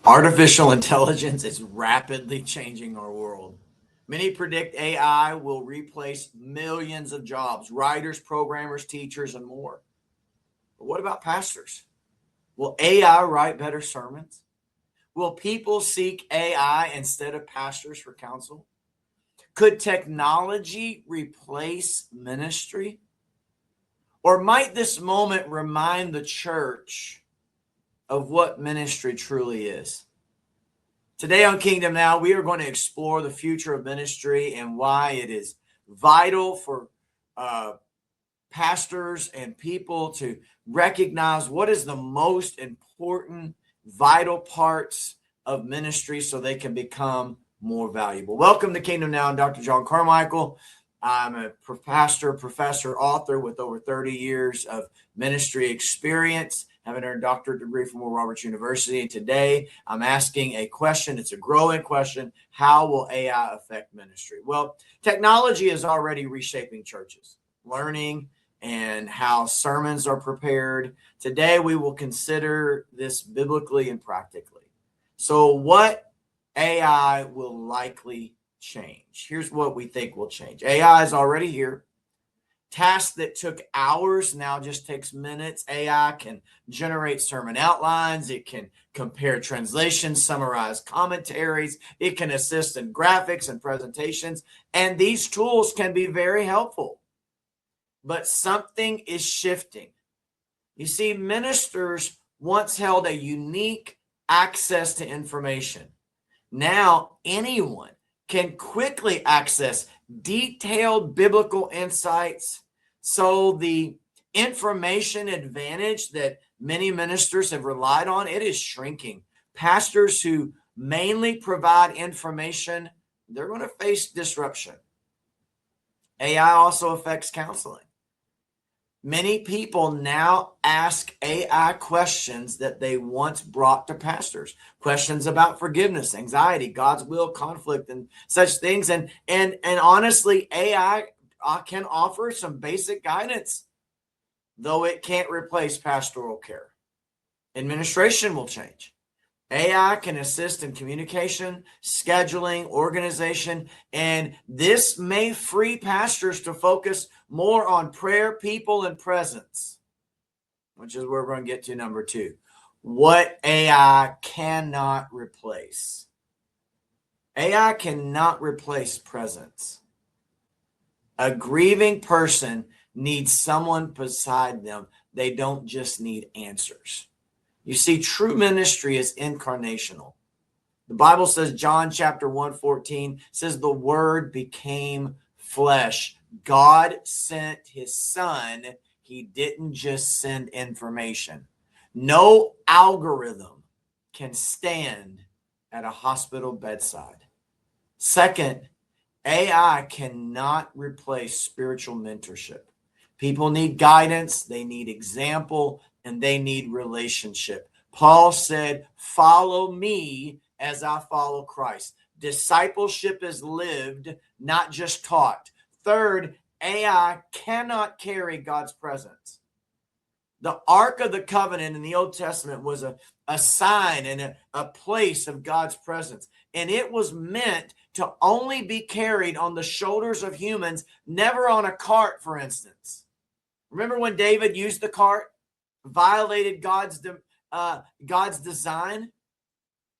Artificial intelligence is rapidly changing our world. Many predict AI will replace millions of jobs, writers, programmers, teachers, and more. But what about pastors? Will AI write better sermons? Will people seek AI instead of pastors for counsel? Could technology replace ministry? Or might this moment remind the church of what ministry truly is? Today on Kingdom Now, we are going to explore the future of ministry and why it is vital for pastors and people to recognize what is the most important, vital parts of ministry so they can become more valuable. Welcome to Kingdom Now. I'm Dr. John Carmichael. I'm a pastor, professor, author with over 30 years of ministry experience, having earned a doctorate degree from Oral Roberts University. And today I'm asking a question. It's a growing question. How will AI affect ministry? Well, technology is already reshaping churches, learning, and how sermons are prepared. Today we will consider this biblically and practically. So what AI will likely change? Here's what we think will change. AI is already here. Tasks that took hours now just takes minutes. AI can generate sermon outlines. It can compare translations, summarize commentaries. It can assist in graphics and presentations. And these tools can be very helpful. But something is shifting. You see, ministers once held a unique access to information. Now anyone can quickly access detailed biblical insights. So the information advantage that many ministers have relied on, it is shrinking. Pastors who mainly provide information, they're going to face disruption. AI also affects counseling. Many people now ask AI questions that they once brought to pastors. Questions about forgiveness, anxiety, God's will, conflict, and such things. And honestly, AI can offer some basic guidance, though it can't replace pastoral care. Administration will change. AI can assist in communication, scheduling, organization, and this may free pastors to focus more on prayer, people, and presence, which is where we're going to get to number 2. What AI cannot replace. AI cannot replace presence. A grieving person needs someone beside them. They don't just need answers. You see, true ministry is incarnational. The Bible says, John chapter 1:14 says, the word became flesh. God sent his son. He didn't just send information. No algorithm can stand at a hospital bedside. Second, AI cannot replace spiritual mentorship. People need guidance, they need example, and they need relationship. Paul said, follow me as I follow Christ. Discipleship is lived, not just taught. Third, AI cannot carry God's presence. The Ark of the Covenant in the Old Testament was a sign and a place of God's presence. And it was meant to only be carried on the shoulders of humans, never on a cart, for instance. Remember when David used the cart, violated God's design?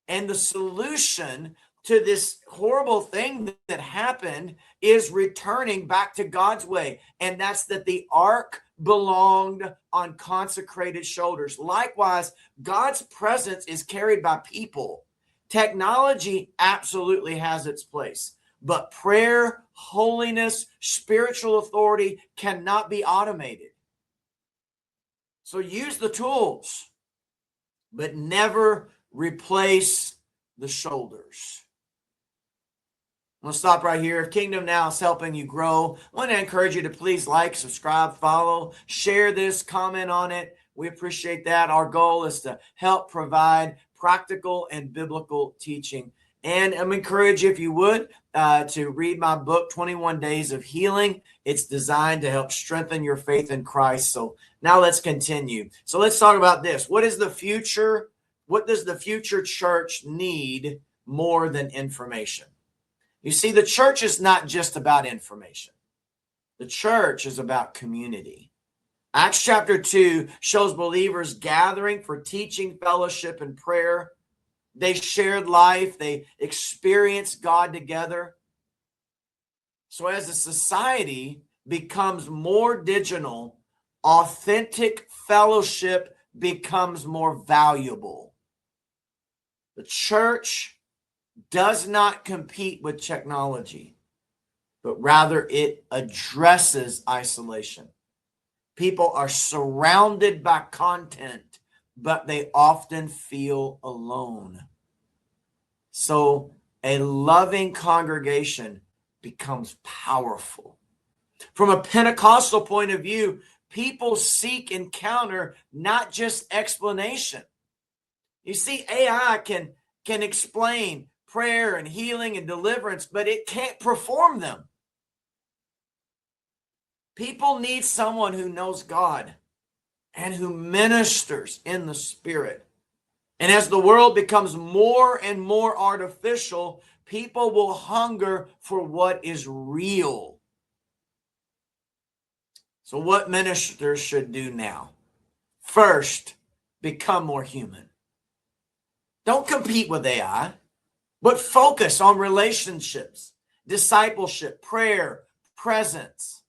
And the solution to this horrible thing that happened is returning back to God's way. And that's that the ark belonged on consecrated shoulders. Likewise, God's presence is carried by people. Technology absolutely has its place, but prayer, holiness, spiritual authority cannot be automated. So use the tools, but never replace the shoulders. I'm going to stop right here. If Kingdom Now is helping you grow, I want to encourage you to please like, subscribe, follow, share this, comment on it. We appreciate that. Our goal is to help provide practical and biblical teaching. And I'm encouraged, if you would, to read my book, 21 Days of Healing. It's designed to help strengthen your faith in Christ. So now let's continue. So let's talk about this. What is the future What does the future church need more than information? You see, the church is not just about information. The church is about community. Acts chapter 2 shows believers gathering for teaching, fellowship, and prayer. They shared life. They experienced God together. So as a society becomes more digital, authentic fellowship becomes more valuable. The church does not compete with technology, but rather it addresses isolation. People are surrounded by content, but they often feel alone. So a loving congregation becomes powerful. From a Pentecostal point of view, people seek encounter, not just explanation. You see, AI can explain prayer and healing and deliverance, but it can't perform them. People need someone who knows God and who ministers in the Spirit. And as the world becomes more and more artificial, people will hunger for what is real. So what ministers should do now? First, become more human. Don't compete with AI, but focus on relationships, discipleship, prayer, presence.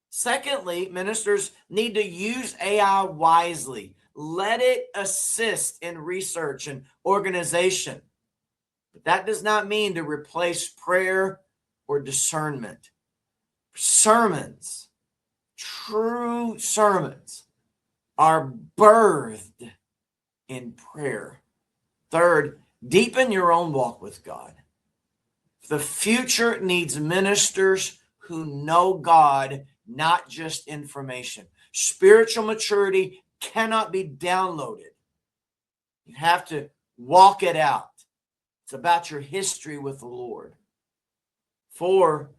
Secondly, ministers need to use AI wisely. Let it assist in research and organization. But that does not mean to replace prayer or discernment. Sermons, true sermons, are birthed in prayer. Third, deepen your own walk with God. The future needs ministers who know God, not just information. Spiritual maturity cannot be downloaded. You have to walk it out. It's about your history with the Lord. 4,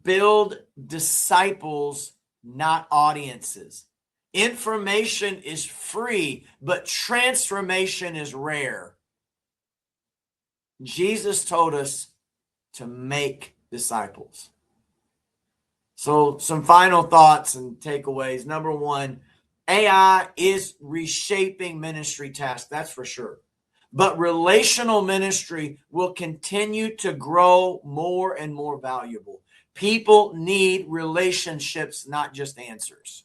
build disciples, not audiences. Information is free, but transformation is rare. Jesus told us to make disciples. So some final thoughts and takeaways. Number 1, AI is reshaping ministry tasks, that's for sure. But relational ministry will continue to grow more and more valuable. People need relationships, not just answers.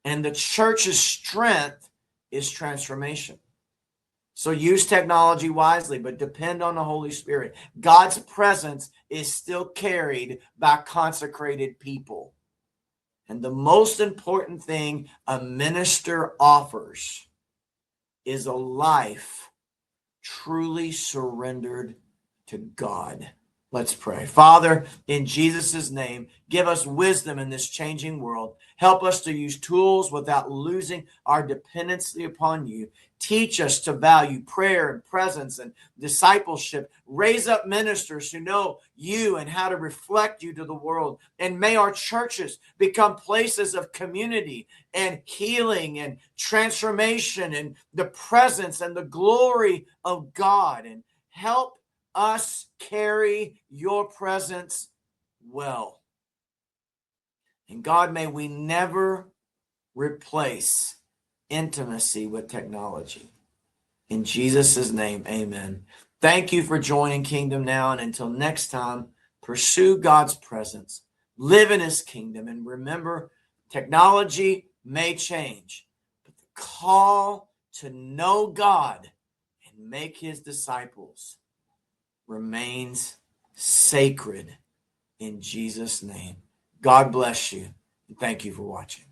And the church's strength is transformation. So use technology wisely, but depend on the Holy Spirit. God's presence is still carried by consecrated people. And the most important thing a minister offers is a life truly surrendered to God. Let's pray. Father, in Jesus' name, give us wisdom in this changing world. Help us to use tools without losing our dependency upon you. Teach us to value prayer and presence and discipleship. Raise up ministers who know you and how to reflect you to the world. And may our churches become places of community and healing and transformation and the presence and the glory of God. And help us carry your presence well. And God, may we never replace intimacy with technology. In Jesus' name, amen. Thank you for joining Kingdom Now. And until next time, pursue God's presence, live in his kingdom, and remember, technology may change, but the call to know God and make his disciples remains sacred in Jesus' name. God bless you. And thank you for watching.